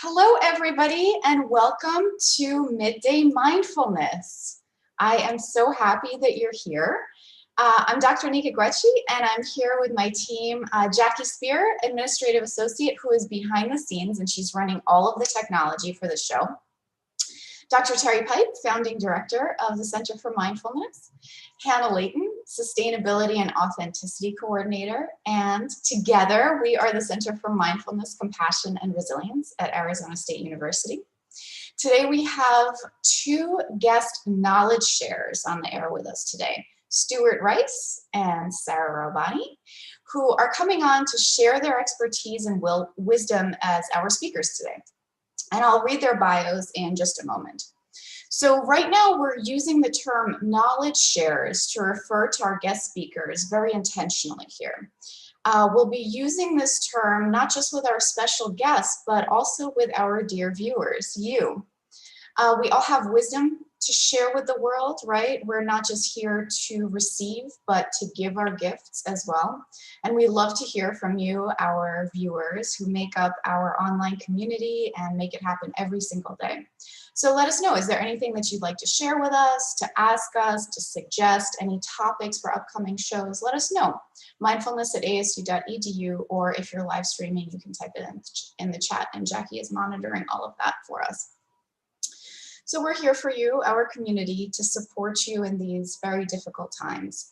Hello, everybody, and welcome to Midday Mindfulness. I am so happy that you're here. I'm Dr. Nika Guecci, and I'm here with my team, Jackie Spear, Administrative Associate, who is behind the scenes, and she's running all of the technology for the show. Dr. Terry Pipe, Founding Director of the Center for Mindfulness. Hannah Layton, Sustainability and Authenticity Coordinator. And together, we are the Center for Mindfulness, Compassion, and Resilience at Arizona State University. Today, we have two guest knowledge sharers on the air with us today, Stuart Rice and Sarah Robani, who are coming on to share their expertise and wisdom as our speakers today. And I'll read their bios in just a moment. So right now we're using the term knowledge sharers to refer to our guest speakers very intentionally here. We'll be using this term not just with our special guests, but also with our dear viewers, you. We all have wisdom to share with the world, right? We're not just here to receive, but to give our gifts as well. And we love to hear from you, our viewers, who make up our online community and make it happen every single day. So let us know, is there anything that you'd like to share with us, to ask us, to suggest any topics for upcoming shows? Let us know. mindfulness@asu.edu, or if you're live streaming, you can type it in the chat, and Jackie is monitoring all of that for us. So we're here for you, our community, to support you in these very difficult times.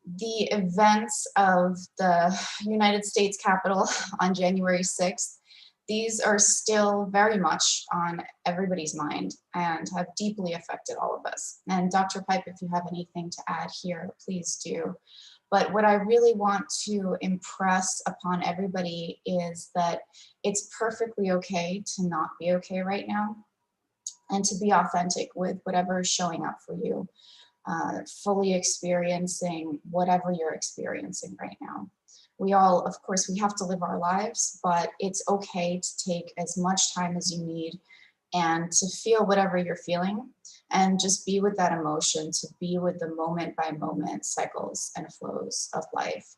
The events of the United States Capitol on January 6th, these are still very much on everybody's mind and have deeply affected all of us. And Dr. Pipe, if you have anything to add here, please do. But what I really want to impress upon everybody is that it's perfectly okay to not be okay right now, and to be authentic with whatever is showing up for you, fully experiencing whatever you're experiencing right now. We all, of course, we have to live our lives, but it's okay to take as much time as you need and to feel whatever you're feeling and just be with that emotion, to be with the moment by moment cycles and flows of life.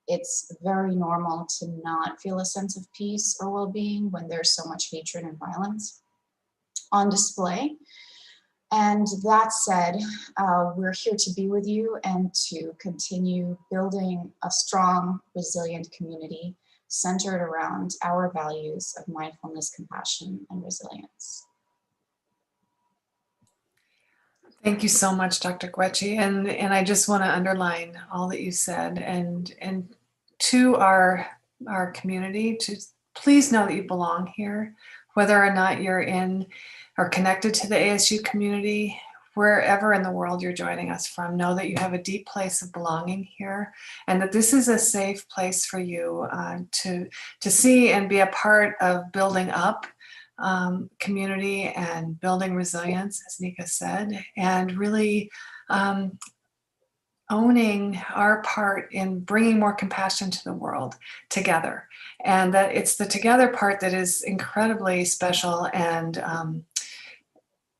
It's very normal to not feel a sense of peace or well-being when there's so much hatred and violence on display. And that said, we're here to be with you and to continue building a strong, resilient community centered around our values of mindfulness, compassion, and resilience. Thank you so much, Dr. Guecci. And I just want to underline all that you said, and to our community, to please know that you belong here, whether or not you're in or connected to the ASU community, wherever in the world you're joining us from. Know that you have a deep place of belonging here, and that this is a safe place for you to see and be a part of building up community and building resilience, as Nika said, and really owning our part in bringing more compassion to the world together. And that it's the together part that is incredibly special and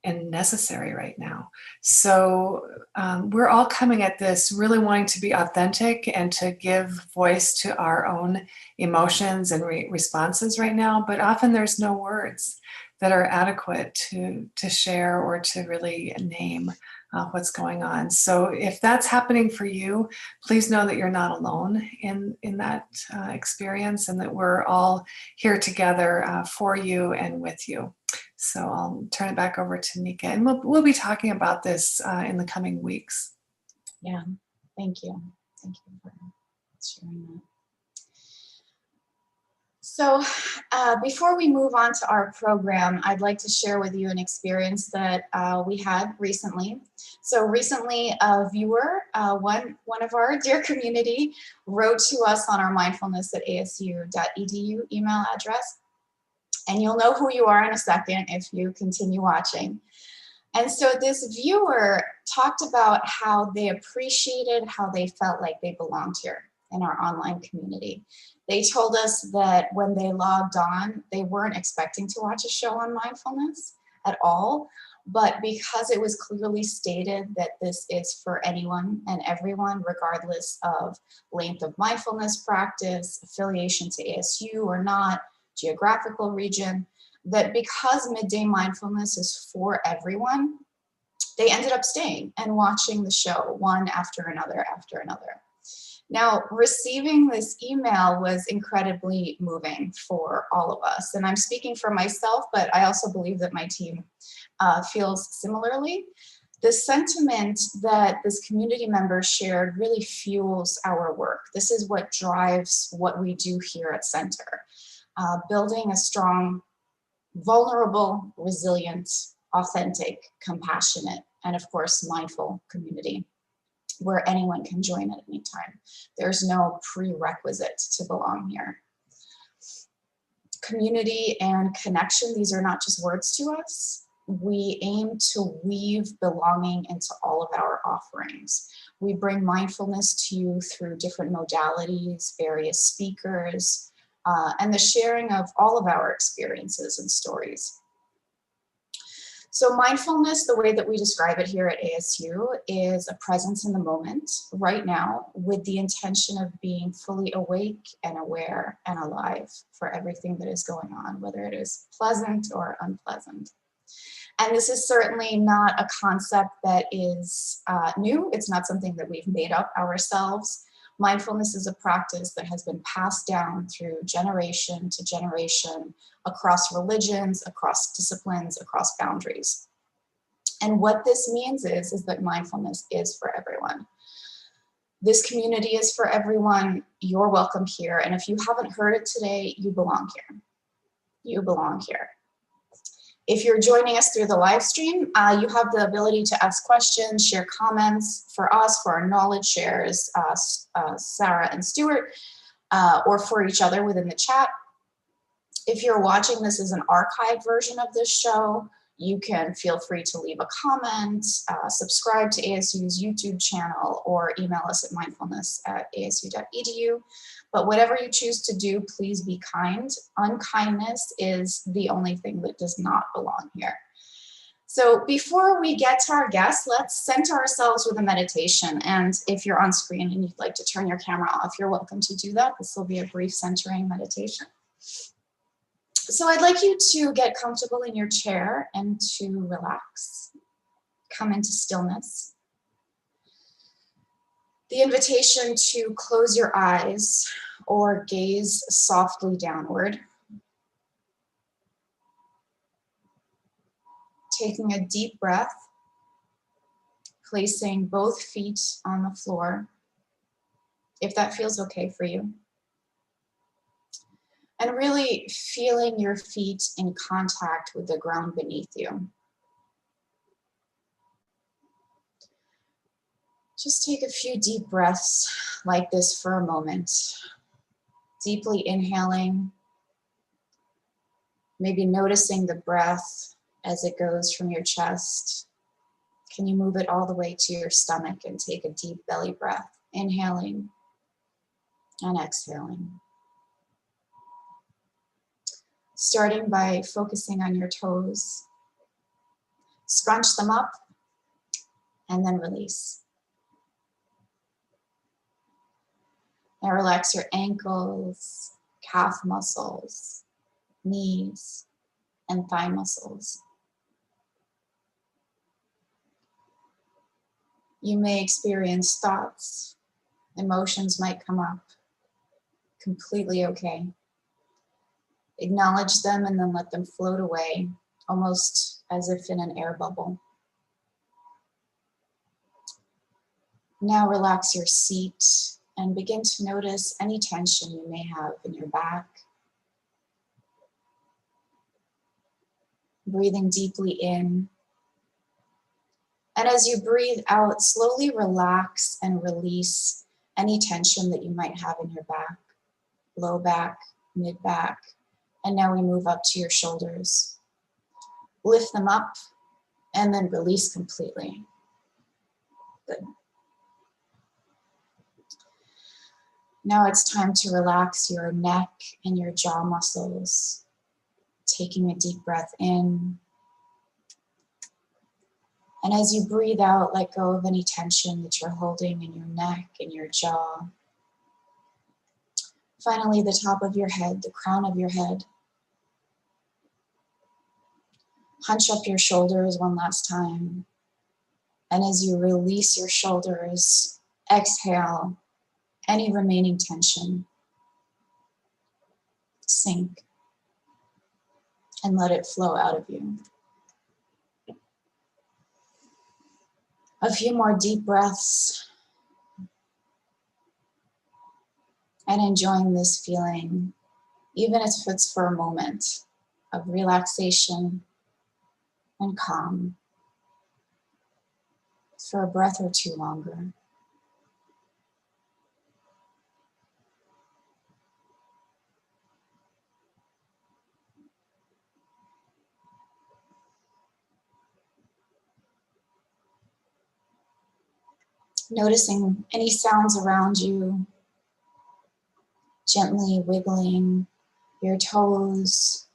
necessary right now. So we're all coming at this really wanting to be authentic and to give voice to our own emotions and responses right now, but often there's no words that are adequate to share or to really name what's going on. So if that's happening for you, please know that you're not alone in that experience, and that we're all here together for you and with you. So I'll turn it back over to Nika, and we'll be talking about this in the coming weeks. Yeah, thank you. Thank you for sharing that. So before we move on to our program, I'd like to share with you an experience that we had recently. So recently, a viewer, one of our dear community, wrote to us on our mindfulness@asu.edu email address. And you'll know who you are in a second if you continue watching. And so this viewer talked about how they appreciated how they felt like they belonged here in our online community. They told us that when they logged on, they weren't expecting to watch a show on mindfulness at all, but because it was clearly stated that this is for anyone and everyone, regardless of length of mindfulness practice, affiliation to ASU or not, geographical region, that because midday mindfulness is for everyone, they ended up staying and watching the show one after another after another. Now, receiving this email was incredibly moving for all of us. And I'm speaking for myself, but I also believe that my team feels similarly. The sentiment that this community member shared really fuels our work. This is what drives what we do here at Center. Building a strong, vulnerable, resilient, authentic, compassionate, and of course, mindful community where anyone can join at any time. There's no prerequisite to belong here. Community and connection, these are not just words to us. We aim to weave belonging into all of our offerings. We bring mindfulness to you through different modalities, various speakers, and the sharing of all of our experiences and stories. So mindfulness, the way that we describe it here at ASU, is a presence in the moment, right now, with the intention of being fully awake and aware and alive for everything that is going on, whether it is pleasant or unpleasant. And this is certainly not a concept that is new. It's not something that we've made up ourselves. Mindfulness is a practice that has been passed down through generation to generation across religions, across disciplines, across boundaries. And what this means is that mindfulness is for everyone. This community is for everyone. You're welcome here. And if you haven't heard it today, you belong here. You belong here. If you're joining us through the live stream, you have the ability to ask questions, share comments for us, for our knowledge shares, Sarah and Stuart, or for each other within the chat. If you're watching this as an archived version of this show, you can feel free to leave a comment, subscribe to ASU's YouTube channel, or email us at mindfulness@asu.edu. But whatever you choose to do, please be kind. Unkindness is the only thing that does not belong here. So before we get to our guests, let's center ourselves with a meditation. And if you're on screen and you'd like to turn your camera off, you're welcome to do that. This will be a brief centering meditation. So I'd like you to get comfortable in your chair and to relax. Come into stillness. The invitation to close your eyes or gaze softly downward. Taking a deep breath, placing both feet on the floor, if that feels okay for you. And really feeling your feet in contact with the ground beneath you. Just take a few deep breaths like this for a moment. Deeply inhaling, maybe noticing the breath as it goes from your chest. Can you move it all the way to your stomach and take a deep belly breath, inhaling and exhaling. Starting by focusing on your toes. Scrunch them up and then release. Now relax your ankles, calf muscles, knees, and thigh muscles. You may experience thoughts, emotions might come up. Completely okay. Acknowledge them and then let them float away, almost as if in an air bubble. Now relax your seat and begin to notice any tension you may have in your back. Breathing deeply in. And as you breathe out, slowly relax and release any tension that you might have in your back, low back, mid back. And now we move up to your shoulders. Lift them up and then release completely. Good. Now it's time to relax your neck and your jaw muscles. Taking a deep breath in. And as you breathe out, let go of any tension that you're holding in your neck and your jaw. Finally, the top of your head, the crown of your head. Hunch up your shoulders one last time. And as you release your shoulders, exhale any remaining tension. Sink and let it flow out of you. A few more deep breaths and enjoying this feeling, even if it's for a moment, of relaxation and calm for a breath or two longer. Noticing any sounds around you, gently wiggling your toes,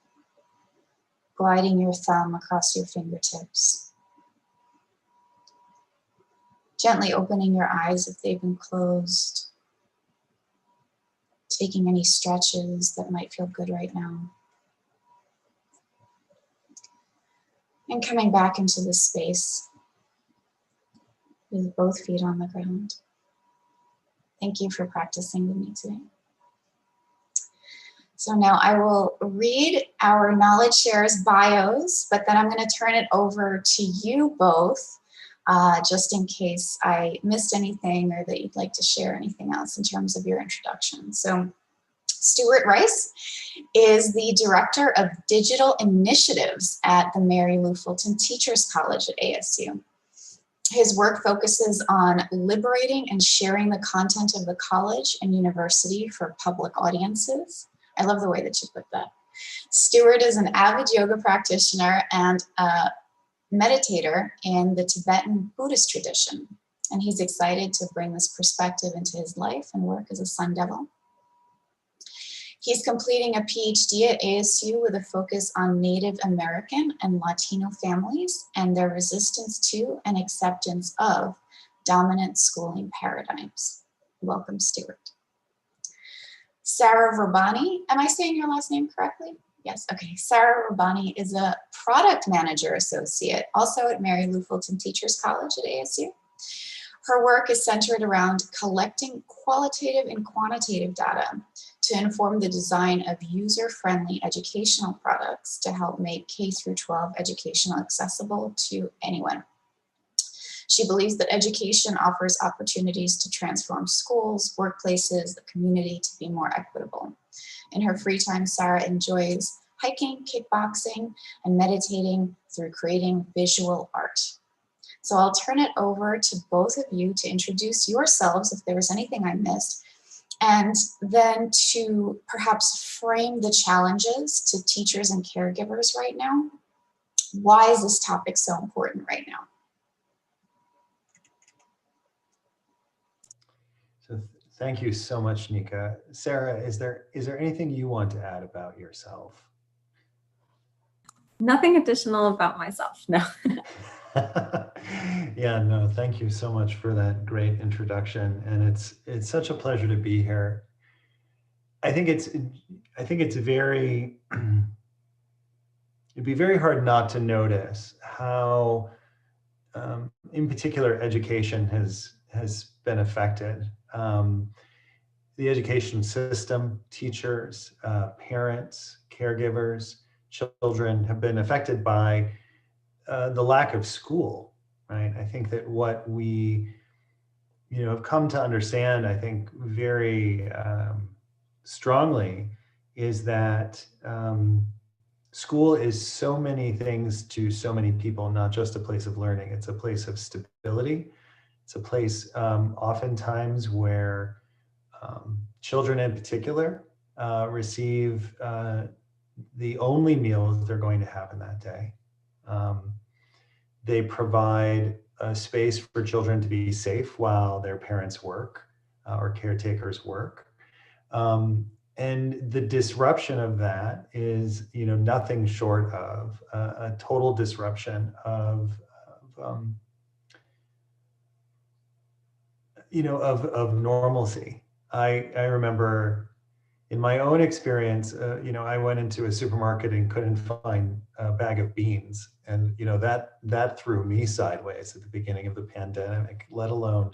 gliding your thumb across your fingertips. Gently opening your eyes if they've been closed. Taking any stretches that might feel good right now. And coming back into this space with both feet on the ground. Thank you for practicing with me today. So now I will read our knowledge sharers' bios, but then I'm going to turn it over to you both, just in case I missed anything or that you'd like to share anything else in terms of your introduction. So Stuart Rice is the Director of Digital Initiatives at the Mary Lou Fulton Teachers College at ASU. His work focuses on liberating and sharing the content of the college and university for public audiences. I love the way that you put that. Stuart is an avid yoga practitioner and a meditator in the Tibetan Buddhist tradition. And he's excited to bring this perspective into his life and work as a Sun Devil. He's completing a PhD at ASU with a focus on Native American and Latino families and their resistance to and acceptance of dominant schooling paradigms. Welcome, Stuart. Sarah Robani, am I saying your last name correctly? Yes, okay. Sarah Robani is a product manager associate, also at Mary Lou Fulton Teachers College at ASU. Her work is centered around collecting qualitative and quantitative data to inform the design of user-friendly educational products to help make K-12 education accessible to anyone. She believes that education offers opportunities to transform schools, workplaces, the community to be more equitable. In her free time, Sarah enjoys hiking, kickboxing, and meditating through creating visual art. So I'll turn it over to both of you to introduce yourselves if there was anything I missed, and then to perhaps frame the challenges to teachers and caregivers right now. Why is this topic so important right now? So thank you so much, Nika. Sarah, is there anything you want to add about yourself? Nothing additional about myself, no. Yeah, no, thank you so much for that great introduction. And it's such a pleasure to be here. I think it's very, it'd be very hard not to notice how, in particular, education has been affected. The education system, teachers, parents, caregivers, children have been affected by the lack of school, right? I think that what we, have come to understand, I think, very strongly is that school is so many things to so many people, not just a place of learning. It's a place of stability. It's a place oftentimes where children in particular receive the only meals they're going to have in that day. They provide a space for children to be safe while their parents work or caretakers work. And the disruption of that is, nothing short of a total disruption of normalcy. I remember, in my own experience, I went into a supermarket and couldn't find a bag of beans, and that threw me sideways at the beginning of the pandemic. Let alone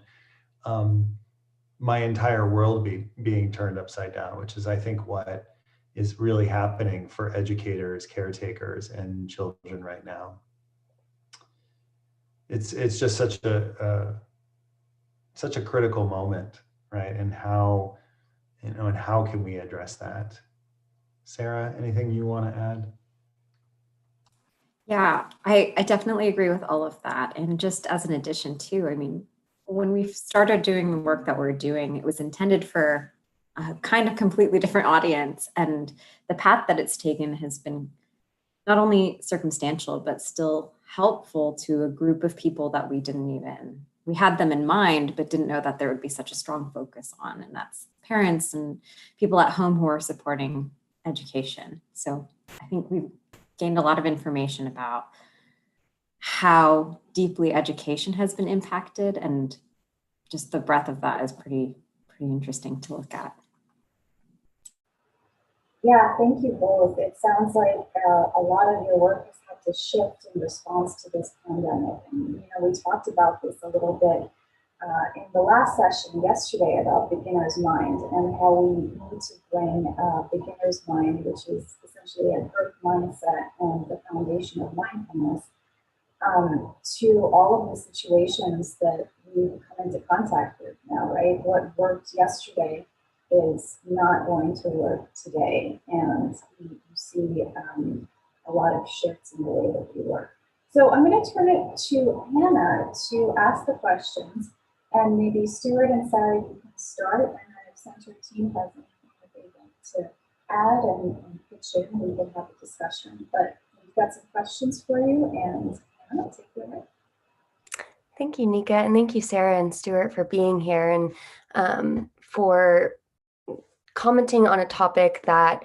my entire world being turned upside down, which is, I think, what is really happening for educators, caretakers, and children right now. It's just such a critical moment, right? And how can we address that? Sarah, anything you want to add? Yeah, I definitely agree with all of that. And just as an addition too, I mean, when we started doing the work that we're doing, it was intended for a kind of completely different audience. And the path that it's taken has been not only circumstantial, but still helpful to a group of people that we had them in mind, but didn't know that there would be such a strong focus on, and that's parents and people at home who are supporting education. So I think we've gained a lot of information about how deeply education has been impacted, and just the breadth of that is pretty interesting to look at. Yeah, thank you both. It sounds like a lot of your work has had to shift in response to this pandemic. And, we talked about this a little bit in the last session yesterday about beginner's mind and how we need to bring beginner's mind, which is essentially a growth mindset and the foundation of mindfulness, to all of the situations that we come into contact with now, right? What worked yesterday is not going to work today, and you see a lot of shifts in the way that we work. So I'm going to turn it to Hannah to ask the questions, and maybe Stuart and Sarah, you can start, and then if Center Team has anything that they want to add and pitch in, we can have a discussion. But we've got some questions for you, and Hannah, I'll take you away. Thank you, Nika, and thank you, Sarah and Stuart, for being here and for commenting on a topic that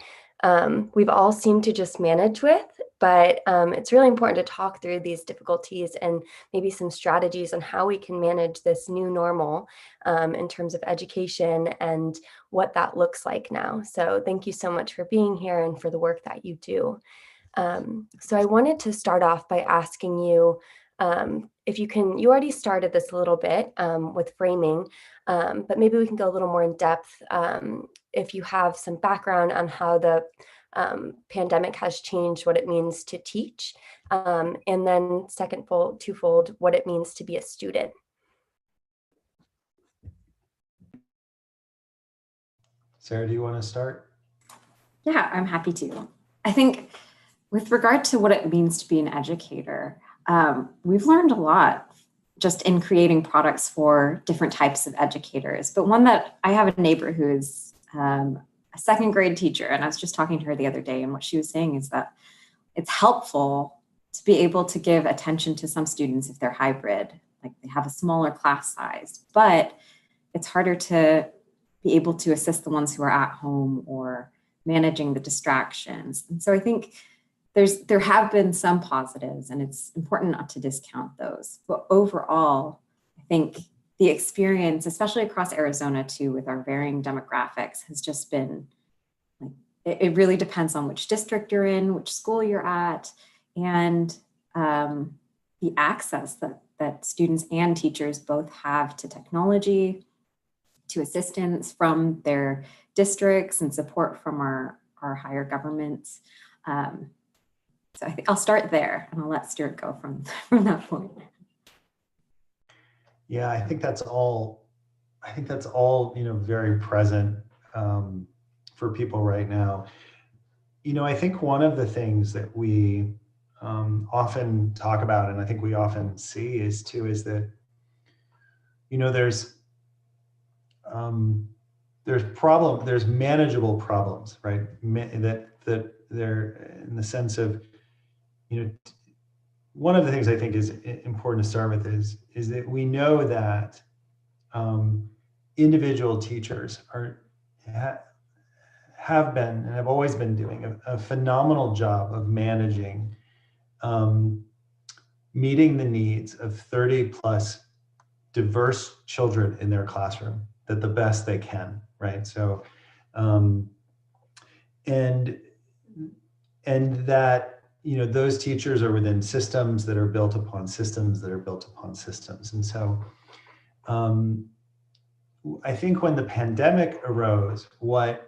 we've all seemed to just manage with, but it's really important to talk through these difficulties and maybe some strategies on how we can manage this new normal in terms of education and what that looks like now. So thank you so much for being here and for the work that you do. So I wanted to start off by asking you, if you already started this a little bit with framing, but maybe we can go a little more in depth if you have some background on how the pandemic has changed what it means to teach, and then twofold, what it means to be a student. Sarah, do you want to start? Yeah, I'm happy to. I think with regard to what it means to be an educator, we've learned a lot just in creating products for different types of educators. But one that I have a neighbor who is a second grade teacher, and I was just talking to her the other day, and what she was saying is that it's helpful to be able to give attention to some students if they're hybrid, like they have a smaller class size, but it's harder to be able to assist the ones who are at home or managing the distractions. And so I think there have been some positives, and it's important not to discount those. But overall, I think the experience, especially across Arizona too, with our varying demographics, has just been like, it really depends on which district you're in, which school you're at, and the access that students and teachers both have to technology, to assistance from their districts, and support from our higher governments. So I think I'll start there, and I'll let Stuart go from that point. Yeah, I think that's all very present for people right now. I think one of the things that we often talk about, and I think we often see is that there's manageable problems, right? That they're in the sense of, one of the things I think is important to start with is that we know that individual teachers have been and have always been doing a phenomenal job of managing meeting the needs of 30 plus diverse children in their classroom, that the best they can, right? So and that, you know, those teachers are within systems that are built upon systems that are built upon systems. And so I think when the pandemic arose, what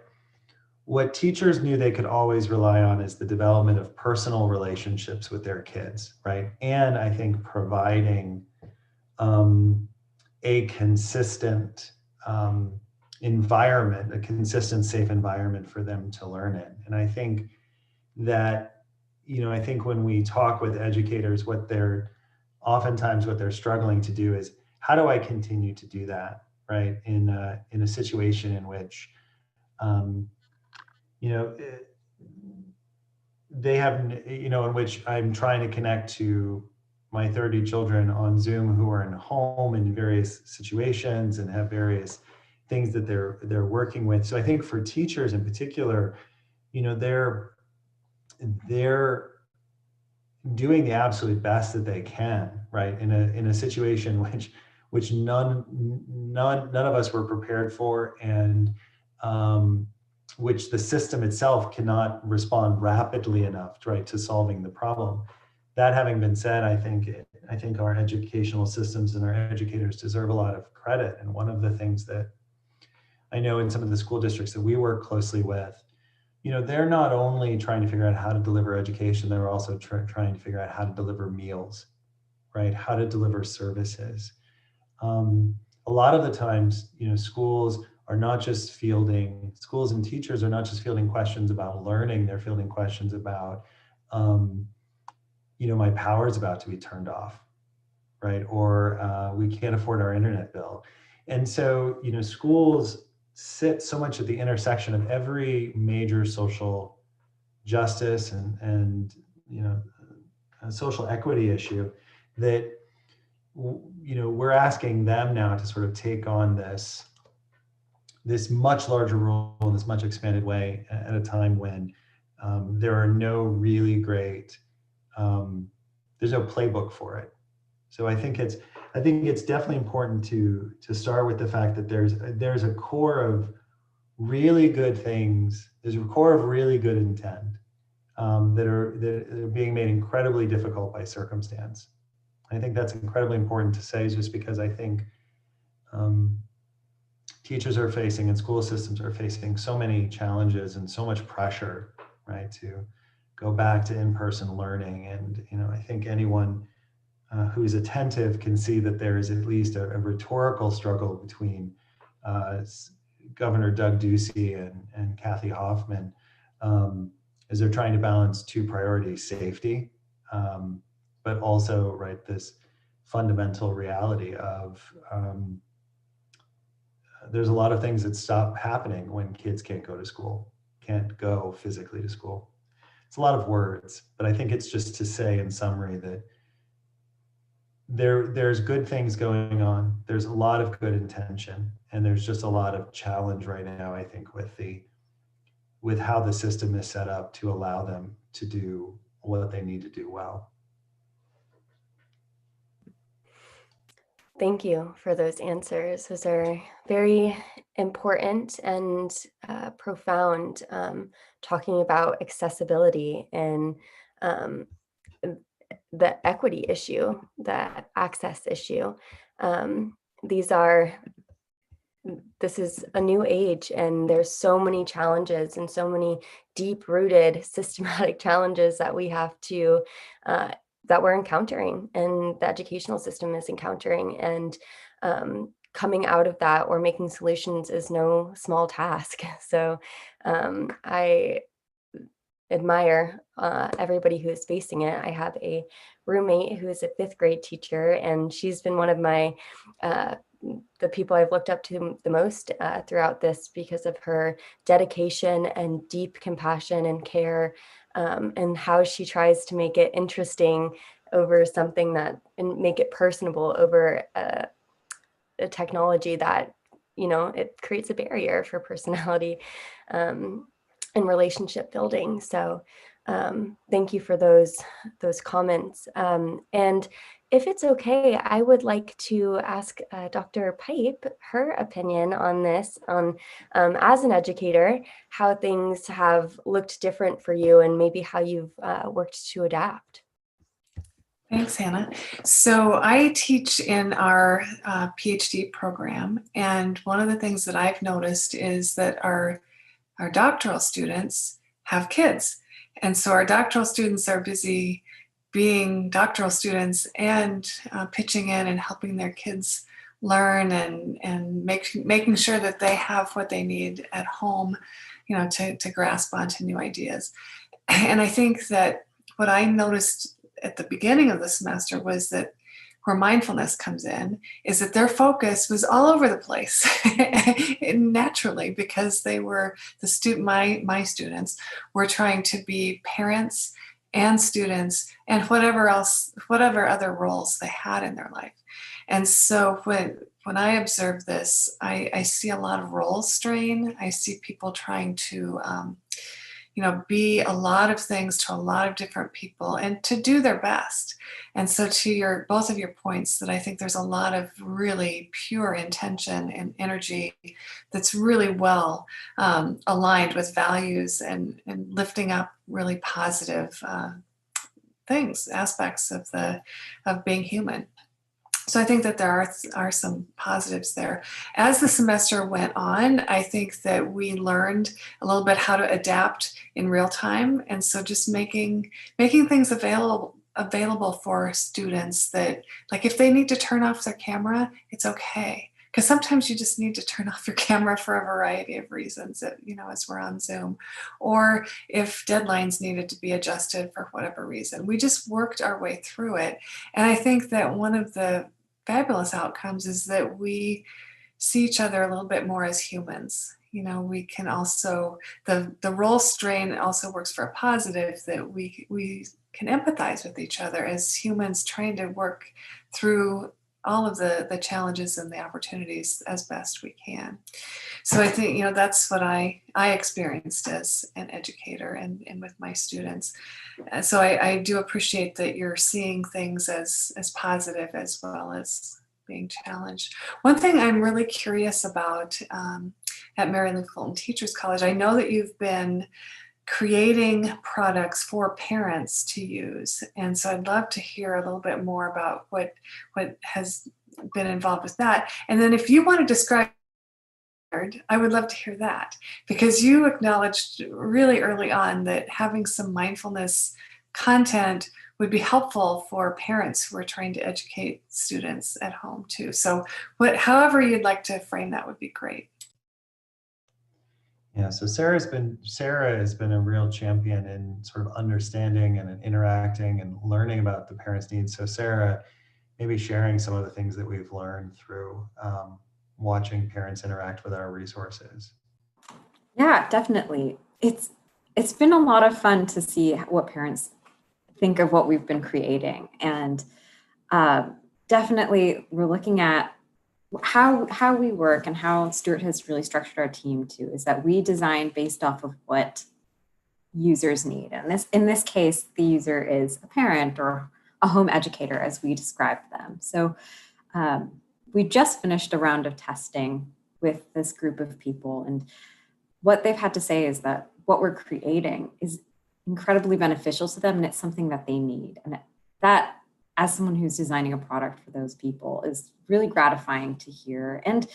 teachers knew they could always rely on is the development of personal relationships with their kids, right? And I think providing a consistent environment, a consistent, safe environment for them to learn in. And I think that, you know, I think when we talk with educators, oftentimes what they're struggling to do is, how do I continue to do that, right? In a situation in which, you know, they have, you know, in which I'm trying to connect to my 30 children on Zoom who are in home in various situations and have various things that they're working with. So I think for teachers in particular, you know, they're doing the absolute best that they can, right? In a situation which none of us were prepared for, and which the system itself cannot respond rapidly enough, right, to solving the problem. That having been said, I think our educational systems and our educators deserve a lot of credit. And one of the things that I know in some of the school districts that we work closely with, you know, they're not only trying to figure out how to deliver education, they're also trying to figure out how to deliver meals, right? How to deliver services. A lot of the times, you know, schools and teachers are not just fielding questions about learning, they're fielding questions about, you know, my power is about to be turned off, right? Or we can't afford our internet bill. And so, you know, schools sit so much at the intersection of every major social justice and you know, a social equity issue that, you know, we're asking them now to sort of take on this much larger role in this much expanded way at a time when there are no really great, there's no playbook for it. So I think it's definitely important to start with the fact that there's a core of really good things. There's a core of really good intent that are being made incredibly difficult by circumstance. I think that's incredibly important to say, just because I think teachers are facing and school systems are facing so many challenges and so much pressure, right, to go back to in-person learning. And, you know, I think anyone who's attentive can see that there is at least a rhetorical struggle between Governor Doug Ducey and Kathy Hoffman as they're trying to balance two priorities: safety, but also, right, this fundamental reality of there's a lot of things that stop happening when kids can't go to school, can't go physically to school. It's a lot of words, but I think it's just to say in summary that there's good things going on. There's a lot of good intention, and there's just a lot of challenge right now, I think, with how the system is set up to allow them to do what they need to do well. Thank you for those answers. Those are very important and profound, talking about accessibility and the equity issue, the access issue. This is a new age, and there's so many challenges and so many deep-rooted systematic challenges that we have to that we're encountering and the educational system is encountering. And coming out of that or making solutions is no small task. So I admire everybody who is facing it. I have a roommate who is a 5th grade teacher, and she's been one of my the people I've looked up to the most throughout this, because of her dedication and deep compassion and care, and how she tries to make it interesting over something and make it personable over a technology that, you know, it creates a barrier for personality and relationship building. So thank you for those comments. And if it's okay, I would like to ask Dr. Pipe her opinion on this, on as an educator, how things have looked different for you and maybe how you've worked to adapt. Thanks, Hannah. So I teach in our PhD program, and one of the things that I've noticed is that our doctoral students have kids. And so our doctoral students are busy being doctoral students and pitching in and helping their kids learn and making sure that they have what they need at home, to grasp onto new ideas. And I think that what I noticed at the beginning of the semester was that where mindfulness comes in is that their focus was all over the place naturally, because they were my students were trying to be parents and students and whatever other roles they had in their life. And so when I observe this, I see a lot of role strain. I see people trying to be a lot of things to a lot of different people and to do their best. And so to both of your points, that I think there's a lot of really pure intention and energy that's really well aligned with values and lifting up really positive aspects of being human. So I think that there are some positives there. As the semester went on, I think that we learned a little bit how to adapt in real time. And so just making things available for students, that like if they need to turn off their camera, it's okay. Because sometimes you just need to turn off your camera for a variety of reasons, as we're on Zoom, or if deadlines needed to be adjusted for whatever reason. We just worked our way through it. And I think that one of the fabulous outcomes is that we see each other a little bit more as humans. We can also, the role strain also works for a positive, that we can empathize with each other as humans trying to work through all of the challenges and the opportunities as best we can. So I think, that's what I experienced as an educator and with my students. So I do appreciate that you're seeing things as positive as well as being challenged. One thing I'm really curious about at Mary Lou Fulton Teachers College, I know that you've been creating products for parents to use. And so I'd love to hear a little bit more about what has been involved with that. And then if you want to describe, I would love to hear that, because you acknowledged really early on that having some mindfulness content would be helpful for parents who are trying to educate students at home too. So however you'd like to frame that would be great. Yeah, so Sarah has been a real champion in sort of understanding and interacting and learning about the parents' needs. So Sarah, maybe sharing some of the things that we've learned through watching parents interact with our resources. Yeah, definitely. It's been a lot of fun to see what parents think of what we've been creating. And definitely we're looking at how we work, and how Stuart has really structured our team too, is that we design based off of what users need. And in this case, the user is a parent or a home educator, as we describe them. So we just finished a round of testing with this group of people, and what they've had to say is that what we're creating is incredibly beneficial to them, and it's something that they need. And that, as someone who's designing a product for those people, is really gratifying to hear. And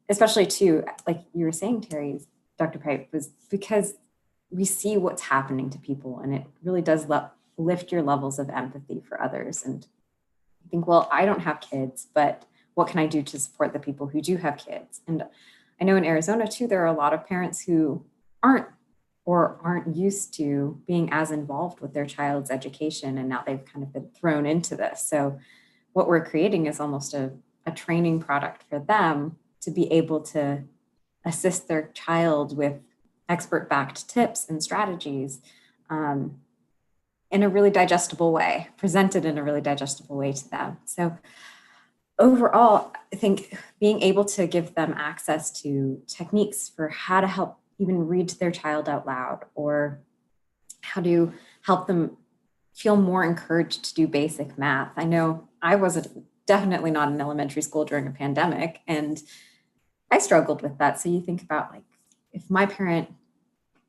especially too, like you were saying, Terry, Dr. Pipe, was because we see what's happening to people, and it really does lift your levels of empathy for others. And I think, well, I don't have kids, but what can I do to support the people who do have kids? And I know in Arizona too, there are a lot of parents who aren't used to being as involved with their child's education, and now they've kind of been thrown into this. So what we're creating is almost a training product for them to be able to assist their child with expert-backed tips and strategies in a really digestible way, presented in a really digestible way to them. So overall, I think being able to give them access to techniques for how to help even read to their child out loud, or how to help them feel more encouraged to do basic math. I know I was definitely not in elementary school during a pandemic, and I struggled with that. So you think about, like, if my parent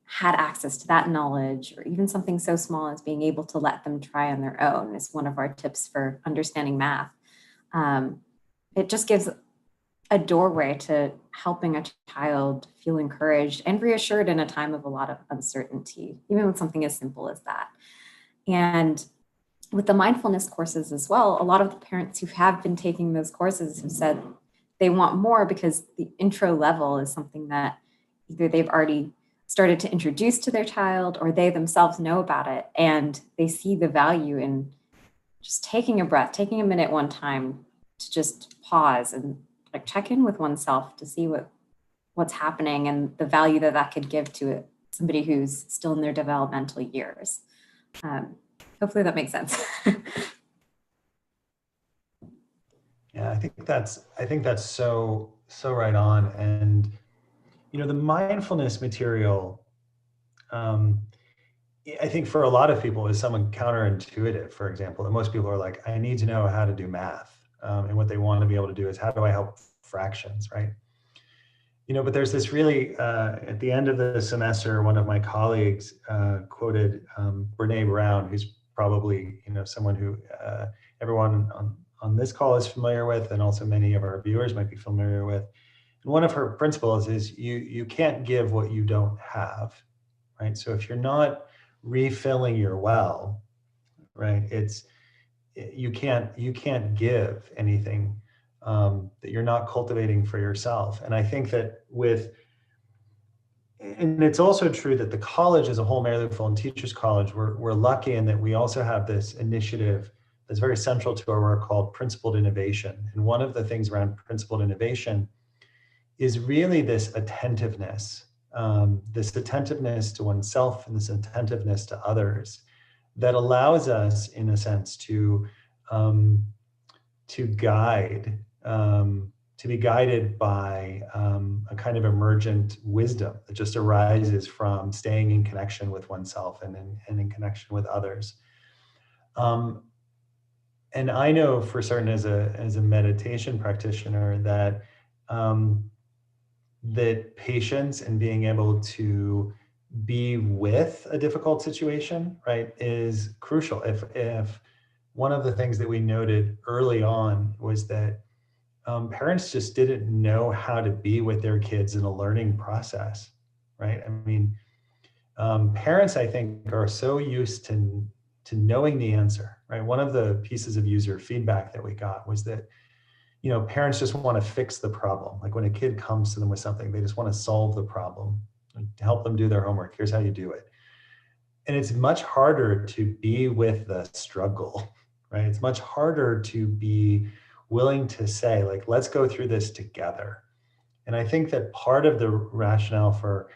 had access to that knowledge, or even something so small as being able to let them try on their own is one of our tips for understanding math. It just gives a doorway to helping a child feel encouraged and reassured in a time of a lot of uncertainty, even with something as simple as that. And with the mindfulness courses as well, a lot of the parents who have been taking those courses have said they want more, because the intro level is something that either they've already started to introduce to their child, or they themselves know about it, and they see the value in just taking a breath, taking a minute one time to just pause and like check in with oneself to see what's happening, and the value that that could give to somebody who's still in their developmental years. Hopefully that makes sense. Yeah, I think that's so right on. And the mindfulness material, I think for a lot of people is somewhat counterintuitive. For example, that most people are like, I need to know how to do math, and what they want to be able to do is, how do I help fractions, right? But there's this really, at the end of the semester, one of my colleagues quoted Brene Brown, who's probably someone who everyone on this call is familiar with, and also many of our viewers might be familiar with. And one of her principles is you can't give what you don't have, right? So if you're not refilling your well, right, you can't give anything that you're not cultivating for yourself. And I think that and it's also true that the college as a whole, Mary Lou Fulton Teachers College, we're lucky in that we also have this initiative that's very central to our work called Principled Innovation. And one of the things around Principled Innovation is really this attentiveness to oneself and this attentiveness to others that allows us, in a sense, to be guided by a kind of emergent wisdom that just arises from staying in connection with oneself and in connection with others. And I know for certain, as a meditation practitioner, that that patience and being able to be with a difficult situation, right, is crucial. If one of the things that we noted early on was that parents just didn't know how to be with their kids in a learning process, right? I mean, parents, I think, are so used to knowing the answer, right? One of the pieces of user feedback that we got was that, parents just want to fix the problem. Like when a kid comes to them with something, they just want to solve the problem, help them do their homework. Here's how you do it. And it's much harder to be with the struggle, right? It's much harder to be willing to say, like, let's go through this together. And I think that part of the rationale for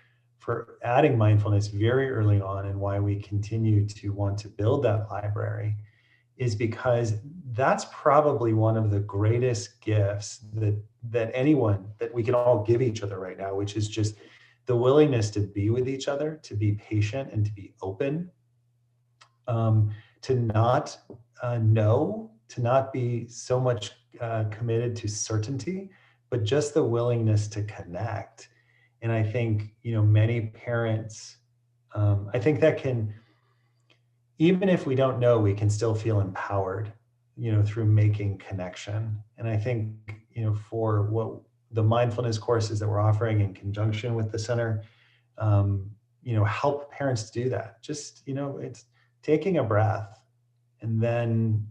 adding mindfulness very early on, and why we continue to want to build that library, is because that's probably one of the greatest gifts that we can all give each other right now, which is just the willingness to be with each other, to be patient and to be open, to not know, to not be so much committed to certainty, but just the willingness to connect. And I think, many parents, I think that can, even if we don't know, we can still feel empowered, through making connection. And I think, for what the mindfulness courses that we're offering in conjunction with the center, help parents do that. Just, it's taking a breath and then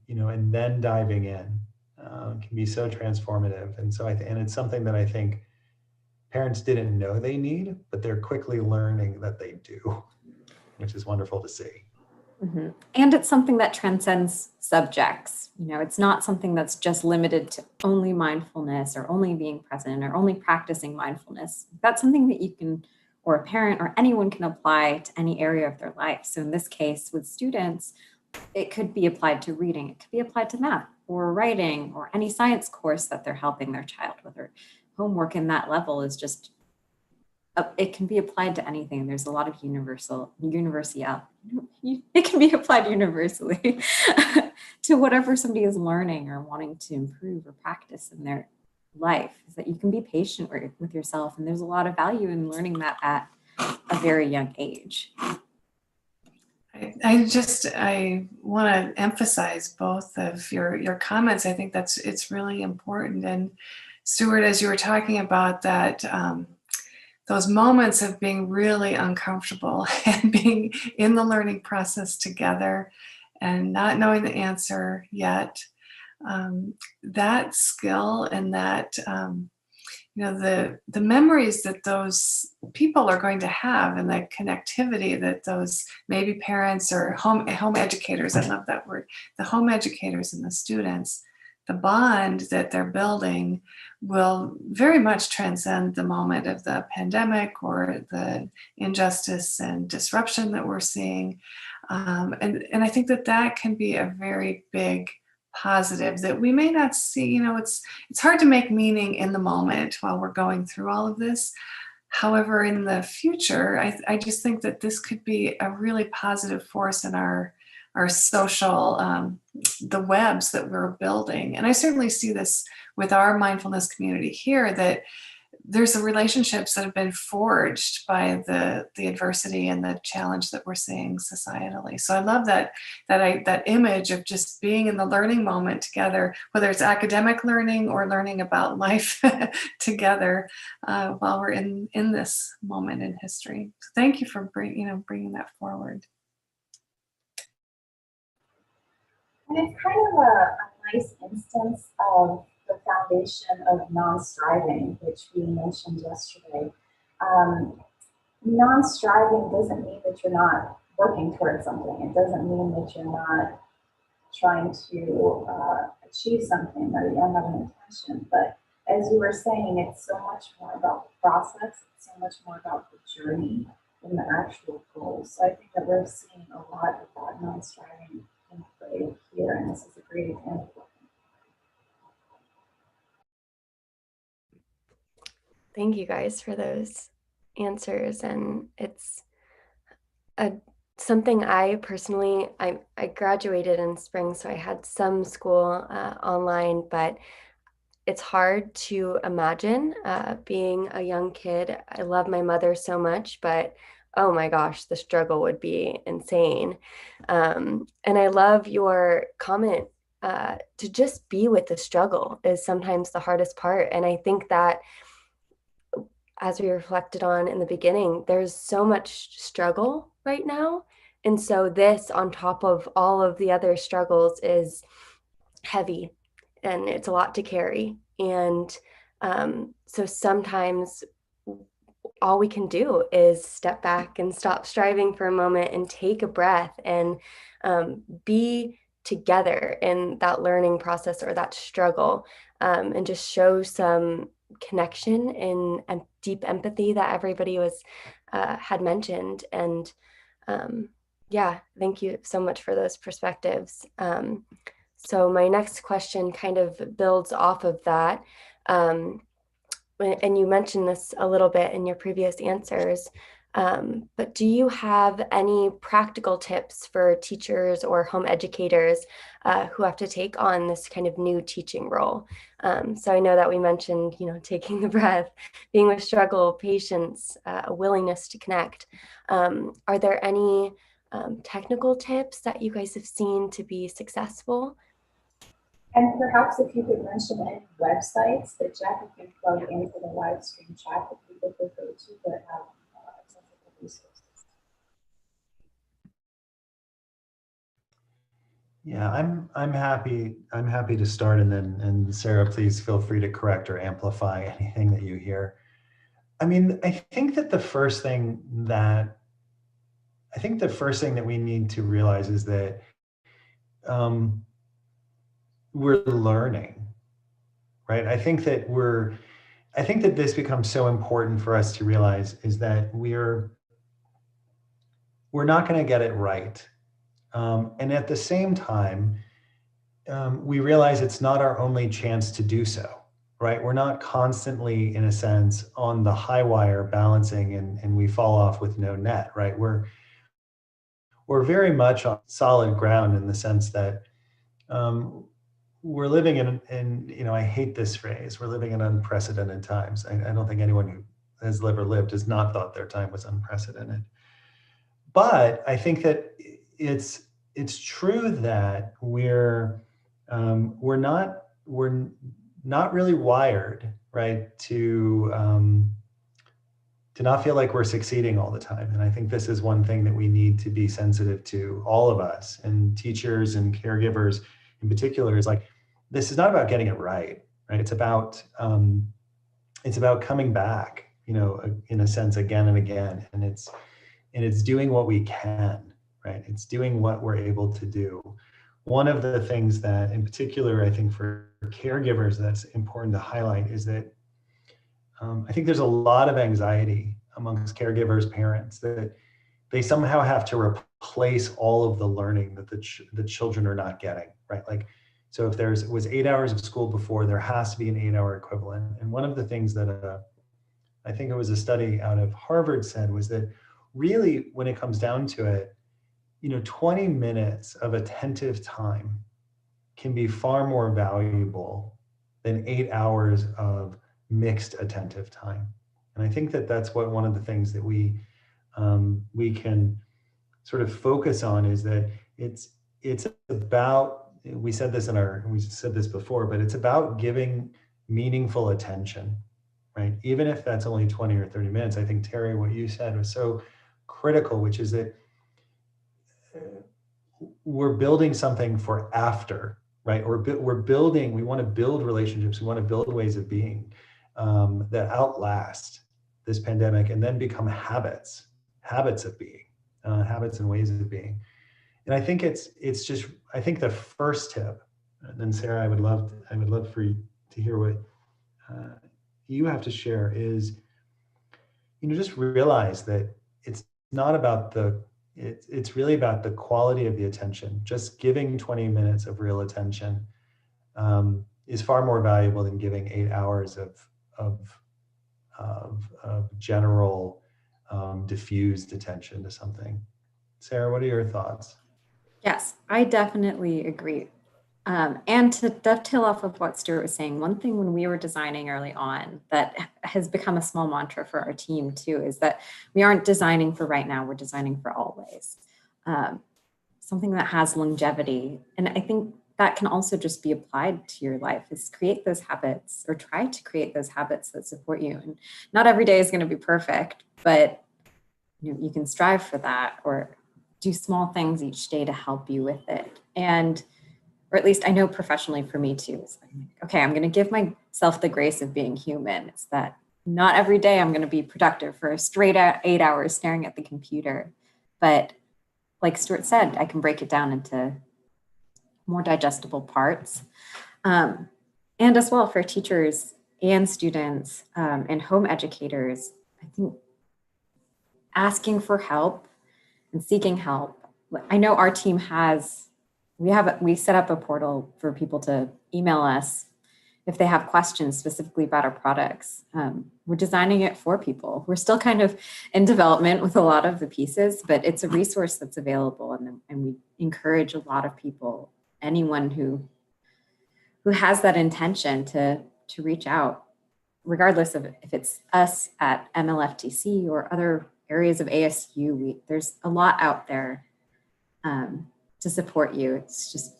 diving in can be so transformative. And so and it's something that I think parents didn't know they need, but they're quickly learning that they do, which is wonderful to see. Mm-hmm. And it's something that transcends subjects. It's not something that's just limited to only mindfulness or only being present or only practicing mindfulness. That's something that you can, or a parent or anyone can apply to any area of their life. So in this case, with students, it could be applied to reading. It could be applied to math or writing or any science course that they're helping their child with, or homework in that level is just it can be applied to anything. There's a lot of it can be applied universally to whatever somebody is learning or wanting to improve or practice in their life, is that you can be patient with yourself. And there's a lot of value in learning that at a very young age. I want to emphasize both of your comments. I think it's really important. And Stuart, as you were talking about that, those moments of being really uncomfortable and being in the learning process together and not knowing the answer yet, that skill and that the memories that those people are going to have and the connectivity that those maybe parents or home educators, I love that word, the home educators and the students, the bond that they're building will very much transcend the moment of the pandemic or the injustice and disruption that we're seeing. And I think that can be a very big positive that we may not see. It's hard to make meaning in the moment while we're going through all of this. However, in the future, I just think that this could be a really positive force in our social, the webs that we're building. And I certainly see this with our mindfulness community here, that there's the relationships that have been forged by the adversity and the challenge that we're seeing societally. So I love that image of just being in the learning moment together, whether it's academic learning or learning about life together while we're in this moment in history. So thank you for bringing that forward. And it's kind of a nice instance of the foundation of non-striving, which we mentioned yesterday. Non-striving doesn't mean that you're not working towards something. It doesn't mean that you're not trying to achieve something or you don't have an intention. But as you were saying, it's so much more about the process. It's so much more about the journey than the actual goals. So I think that we're seeing a lot of that non-striving in play here, and this is a great example. Thank you guys for those answers. And it's something I personally, I graduated in spring, so I had some school online, but it's hard to imagine being a young kid. I love my mother so much, but oh my gosh, the struggle would be insane. And I love your comment to just be with the struggle is sometimes the hardest part. And I think that, as we reflected on in the beginning, there's so much struggle right now. And so this, on top of all of the other struggles, is heavy and it's a lot to carry. And so sometimes all we can do is step back and stop striving for a moment and take a breath and be together in that learning process or that struggle, and just show some connection and deep empathy that everybody had mentioned. And yeah, thank you so much for those perspectives. So my next question kind of builds off of that. And you mentioned this a little bit in your previous answers, but do you have any practical tips for teachers or home educators who have to take on this kind of new teaching role? So I know that we mentioned, taking the breath, being with struggle, patience, a willingness to connect. Are there any technical tips that you guys have seen to be successful? And perhaps if you could mention any websites that Jackie can plug into the live stream chat that people could go to that have accessible resources. Yeah, I'm happy to start, and Sarah, please feel free to correct or amplify anything that you hear. I mean, I think the first thing that we need to realize is that we're learning, right? I think that this becomes so important for us to realize is that we're not going to get it right. And at the same time, we realize it's not our only chance to do so. right? We're not constantly, in a sense, on the high wire balancing and we fall off with no net, right? We're very much on solid ground in the sense that we're living in, you know, I hate this phrase, we're living in unprecedented times. I don't think anyone who has ever lived has not thought their time was unprecedented. But I think that it's true that we're not really wired, right, to not feel like we're succeeding all the time. And I think this is one thing that we need to be sensitive to, all of us, and teachers and caregivers in particular, is like, this is not about getting it right? It's about coming back, you know, in a sense, again and again. And it's doing what we can, right? It's doing what we're able to do. One of the things that, in particular, I think for caregivers, that's important to highlight is that I think there's a lot of anxiety amongst caregivers, parents, that they somehow have to replace all of the learning that the children are not getting, right? Like, so if it was 8 hours of school before, there has to be an 8-hour equivalent. And one of the things that I think it was a study out of Harvard said was that really, when it comes down to it, you know, 20 minutes of attentive time can be far more valuable than 8 hours of mixed attentive time. And I think that that's one of the things that we can sort of focus on, is that it's about, we said this before, but it's about giving meaningful attention, right? Even if that's only 20 or 30 minutes. I think, Terry, what you said was so critical, which is that we're building something for after, right? We want to build relationships. We want to build ways of being that outlast this pandemic and then become habits of being, habits and ways of being. And I think it's just, I think the first tip, and then Sarah, I would love for you to hear what you have to share, is, you know, just realize that it's not about it's really about the quality of the attention. Just giving 20 minutes of real attention is far more valuable than giving 8 hours of general diffused attention to something. Sarah, what are your thoughts? Yes, I definitely agree. And to dovetail off of what Stuart was saying, one thing when we were designing early on that has become a small mantra for our team too, is that we aren't designing for right now, we're designing for always. Something that has longevity. And I think that can also just be applied to your life, is create those habits, or try to create those habits that support you. And not every day is going to be perfect, but you can strive for that, or do small things each day to help you with it. And, or at least I know professionally for me too, is like, okay, I'm going to give myself the grace of being human. It's that not every day I'm going to be productive for a straight 8 hours staring at the computer. But like Stuart said, I can break it down into more digestible parts. And as well for teachers and students and home educators, I think asking for help and seeking help. I know our team we set up a portal for people to email us if they have questions specifically about our products. We're designing it for people. We're still kind of in development with a lot of the pieces, but it's a resource that's available, and we encourage a lot of people, anyone who has that intention, to reach out, regardless of if it's us at MLFTC or other areas of ASU. There's a lot out there to support you. It's just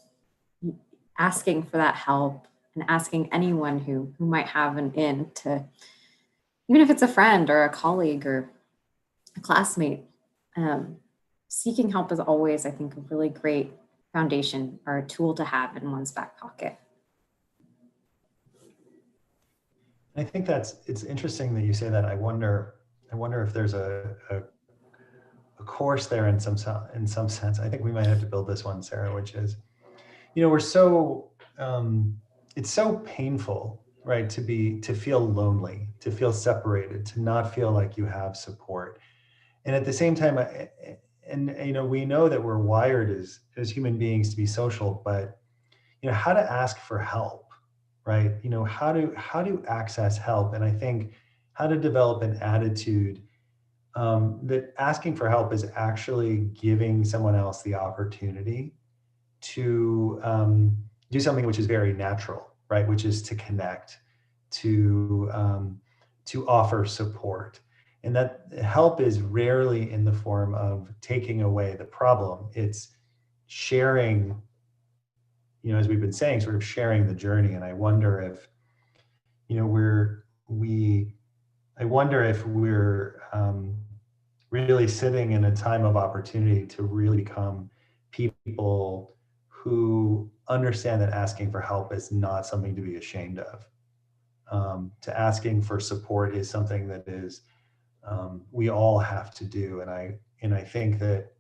asking for that help and asking anyone who might have an in to, even if it's a friend or a colleague or a classmate, seeking help is always, I think, a really great foundation or a tool to have in one's back pocket. I think it's interesting that you say that. I wonder if there's a course there in some sense. I think we might have to build this one, Sarah, which is, you know, we're so it's so painful, right, to feel lonely, to feel separated, to not feel like you have support. And at the same time, and you know, we know that we're wired as human beings to be social, but you know, how to ask for help, right? You know, how to access help, and I think how to develop an attitude that asking for help is actually giving someone else the opportunity to do something which is very natural, right? Which is to connect, to offer support. And that help is rarely in the form of taking away the problem. It's sharing, you know, as we've been saying, sort of sharing the journey. And I wonder if, you know, I wonder if we're really sitting in a time of opportunity to really become people who understand that asking for help is not something to be ashamed of. To asking for support is something that is we all have to do, and I think that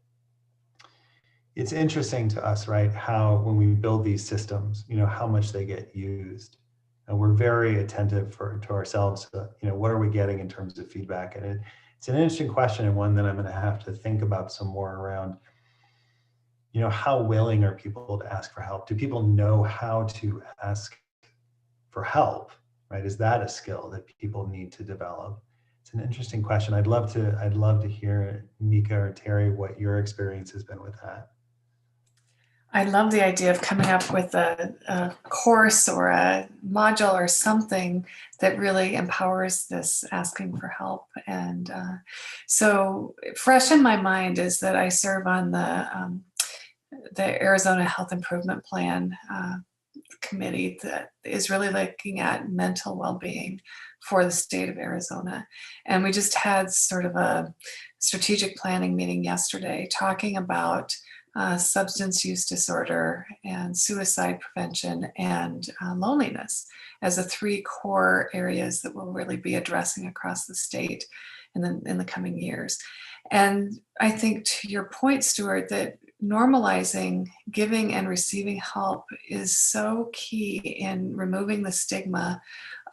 it's interesting to us, right? How when we build these systems, you know, how much they get used, and we're very attentive to ourselves. You know, what are we getting in terms of feedback? And it's an interesting question, and one that I'm going to have to think about some more around. You know, how willing are people to ask for help? Do people know how to ask for help? Right? Is that a skill that people need to develop? It's an interesting question. I'd love to hear, Nika or Terry, what your experience has been with that. I love the idea of coming up with a course or a module or something that really empowers this asking for help. And so fresh in my mind is that I serve on the Arizona Health Improvement Plan committee that is really looking at mental well-being for the state of Arizona. And we just had sort of a strategic planning meeting yesterday talking about substance use disorder and suicide prevention and loneliness as the three core areas that we'll really be addressing across the state in the coming years. And I think to your point, Stuart, that normalizing giving and receiving help is so key in removing the stigma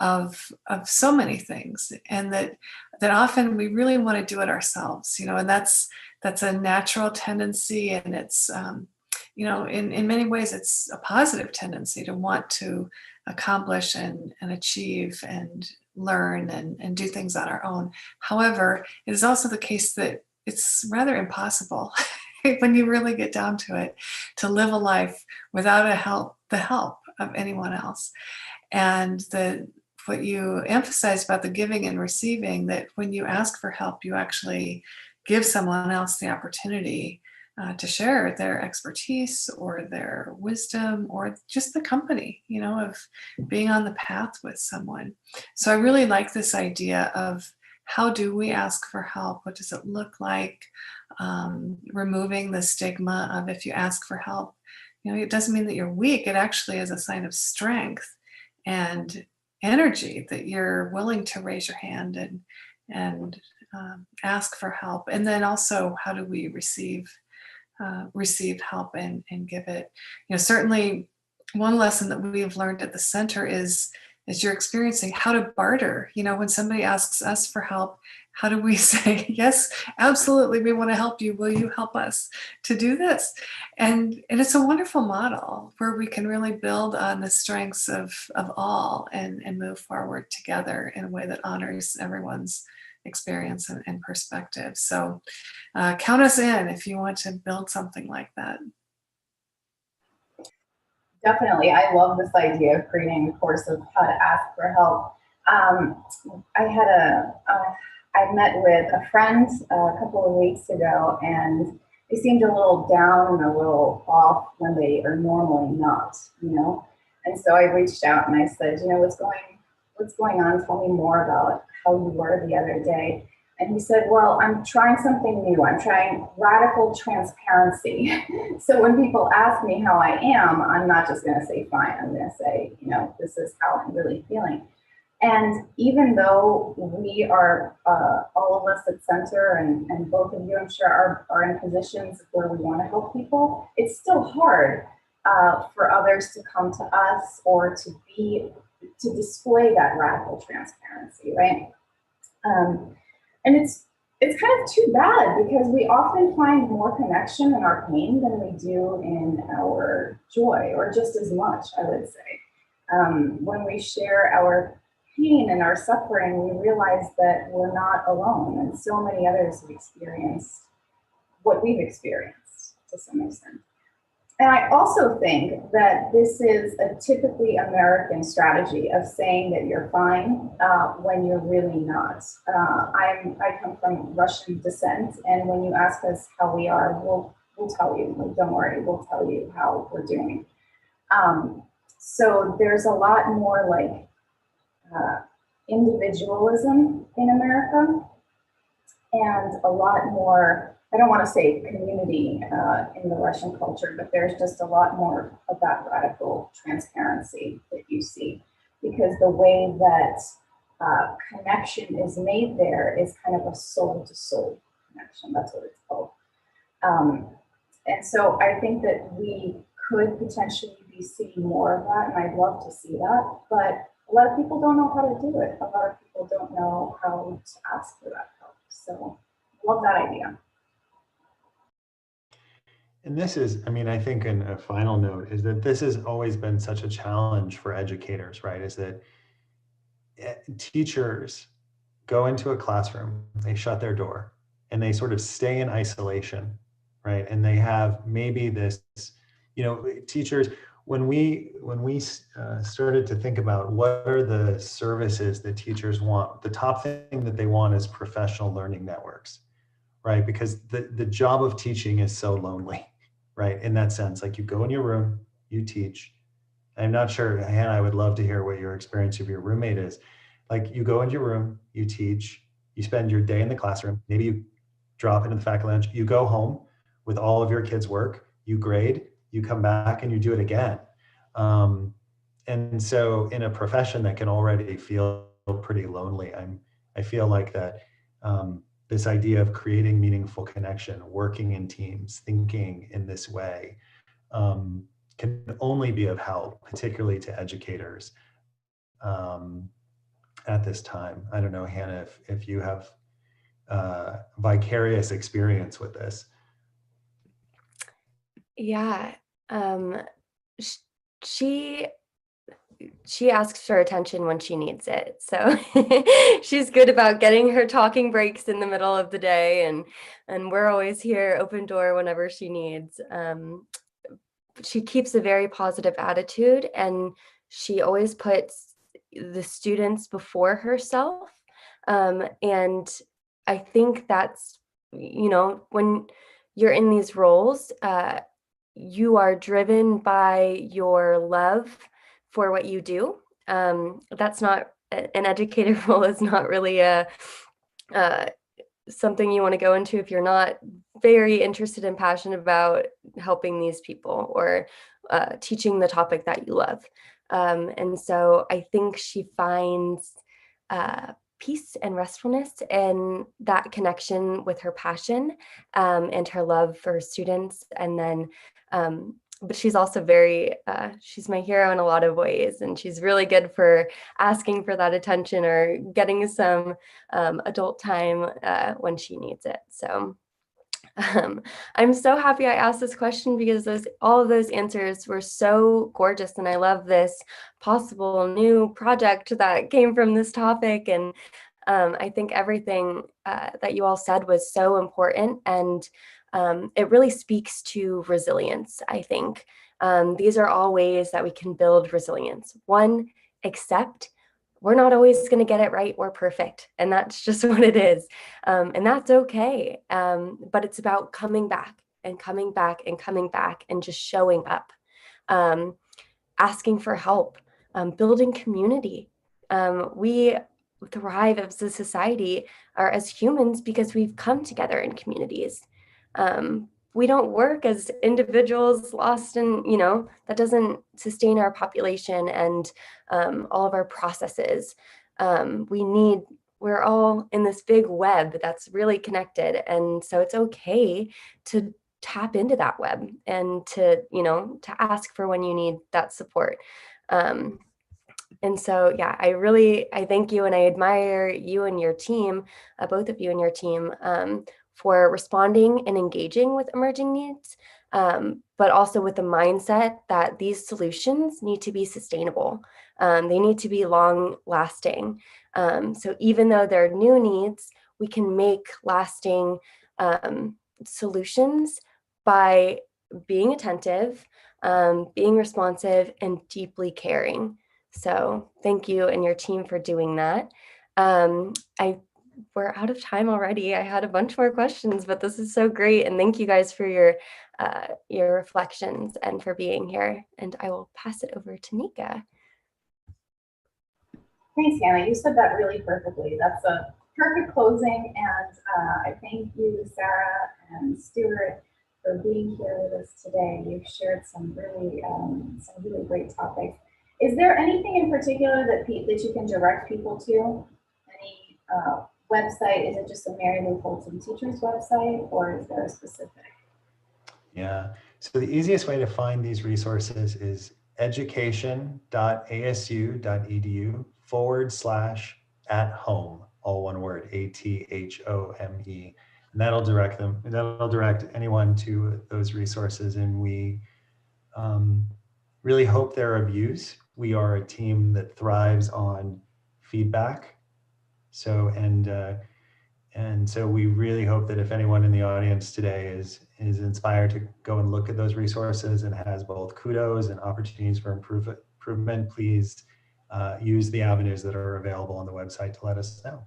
of so many things, and that often we really want to do it ourselves, you know, and that's a natural tendency, and it's you know, in many ways it's a positive tendency to want to accomplish and achieve and learn and do things on our own. However, it is also the case that it's rather impossible when you really get down to it, to live a life without the help of anyone else. And what you emphasize about the giving and receiving, that when you ask for help, you actually give someone else the opportunity to share their expertise or their wisdom or just the company, you know, of being on the path with someone. So I really like this idea of how do we ask for help? What does it look like? Removing the stigma of if you ask for help, you know, it doesn't mean that you're weak. It actually is a sign of strength and energy that you're willing to raise your hand and ask for help. And then also, how do we receive help and give it? You know, certainly one lesson that we've learned at the center is you're experiencing how to barter. You know, when somebody asks us for help, how do we say, yes, absolutely, we want to help you. Will you help us to do this? And it's a wonderful model where we can really build on the strengths of all and move forward together in a way that honors everyone's experience and perspective. So count us in if you want to build something like that. Definitely. I love this idea of creating a course of how to ask for help. I met with a friend a couple of weeks ago, and they seemed a little down and a little off when they are normally not, you know? And so I reached out and I said, you know, what's going on? Tell me more about how you were the other day. And he said, well, I'm trying something new. I'm trying radical transparency. So when people ask me how I am, I'm not just going to say, fine. I'm going to say, you know, this is how I'm really feeling. And even though we are, all of us at Center and both of you, I'm sure, are in positions where we want to help people, it's still hard for others to come to us or to display that radical transparency, right? And it's kind of too bad, because we often find more connection in our pain than we do in our joy, or just as much, I would say. When we share our pain and our suffering, we realize that we're not alone, and so many others have experienced what we've experienced to some extent. And I also think that this is a typically American strategy of saying that you're fine when you're really not. I come from Russian descent, and when you ask us how we are, we'll tell you. Like, don't worry, we'll tell you how we're doing. So there's a lot more like individualism in America, and a lot more, I don't want to say community in the Russian culture, but there's just a lot more of that radical transparency that you see, because the way that connection is made there is kind of a soul to soul connection. That's what it's called. And so I think that we could potentially be seeing more of that, and I'd love to see that, but a lot of people don't know how to do it. A lot of people don't know how to ask for that help. So love that idea. And this is, I mean, I think in a final note is that this has always been such a challenge for educators, right? Is that teachers go into a classroom, they shut their door, and they sort of stay in isolation, right? And they have maybe this, you know, teachers, when we started to think about what are the services that teachers want, the top thing that they want is professional learning networks, right? Because the job of teaching is so lonely, right? In that sense, like you go in your room, you teach. I'm not sure, Hannah, I would love to hear what your experience of your roommate is. Like you go into your room, you teach, you spend your day in the classroom, maybe you drop into the faculty lounge, you go home with all of your kids' work, you grade, you come back and you do it again. And so in a profession that can already feel pretty lonely, I feel like that this idea of creating meaningful connection, working in teams, thinking in this way, can only be of help, particularly to educators at this time. I don't know, Hannah, if you have vicarious experience with this. Yeah, she asks for attention when she needs it. So she's good about getting her talking breaks in the middle of the day, and we're always here, open door whenever she needs. She keeps a very positive attitude, and she always puts the students before herself. And I think that's, you know, when you're in these roles, you are driven by your love for what you do. That's not an educator role is not really a something you want to go into if you're not very interested and passionate about helping these people or teaching the topic that you love. And so I think she finds peace and restfulness in that connection with her passion and her love for students. And then, but she's also very, she's my hero in a lot of ways, and she's really good for asking for that attention or getting some adult time when she needs it. So I'm so happy I asked this question, because all of those answers were so gorgeous, and I love this possible new project that came from this topic. And I think everything that you all said was so important, and it really speaks to resilience, I think. These are all ways that we can build resilience. One, accept we're not always going to get it right or perfect, and that's just what it is. And that's okay. But it's about coming back and coming back and coming back and just showing up, asking for help, building community. We thrive as a society or as humans because we've come together in communities. We don't work as individuals lost in, that doesn't sustain our population and all of our processes. We're all in this big web that's really connected. And so it's okay to tap into that web and to ask for when you need that support. And so, yeah, I thank you, and I admire you and your team, both of you and your team, for responding and engaging with emerging needs, but also with the mindset that these solutions need to be sustainable. They need to be long lasting. So even though they're new needs, we can make lasting solutions by being attentive, being responsive, and deeply caring. So thank you and your team for doing that. We're out of time already. I had a bunch more questions, but this is so great. And thank you guys for your reflections and for being here. And I will pass it over to Nika. Thanks, Hannah. You said that really perfectly. That's a perfect closing. And I thank you, Sarah and Stuart, for being here with us today. You've shared some really great topics. Is there anything in particular that you can direct people to? Any website? Is it just the Mary Lou Fulton Teachers website, or is there a specific? Yeah, so the easiest way to find these resources is education.asu.edu/@home, all one word, ATHOME. And that'll direct anyone to those resources. And we really hope they're of use. We are a team that thrives on feedback. And so we really hope that if anyone in the audience today is inspired to go and look at those resources and has both kudos and opportunities for improvement, please use the avenues that are available on the website to let us know.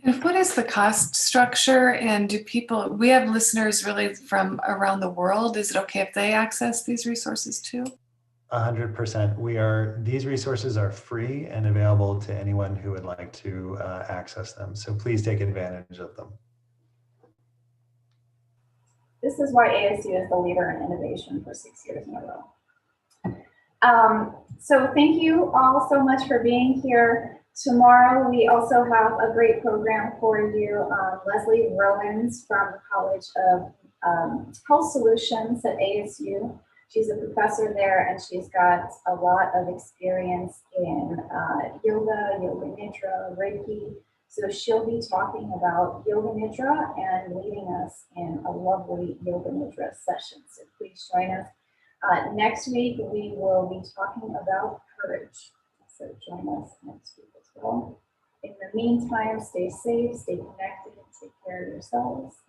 And what is the cost structure? And we have listeners really from around the world. Is it okay if they access these resources too? 100%. These resources are free and available to anyone who would like to access them. So please take advantage of them. This is why ASU is the leader in innovation for 6 years in a row. So thank you all so much for being here. Tomorrow, we also have a great program for you. Leslie Rowans from the College of Health Solutions at ASU. She's a professor there, and she's got a lot of experience in yoga nidra, Reiki. So she'll be talking about yoga nidra and leading us in a lovely yoga nidra session. So please join us. Next week, we will be talking about courage. So join us next week as well. In the meantime, stay safe, stay connected, and take care of yourselves.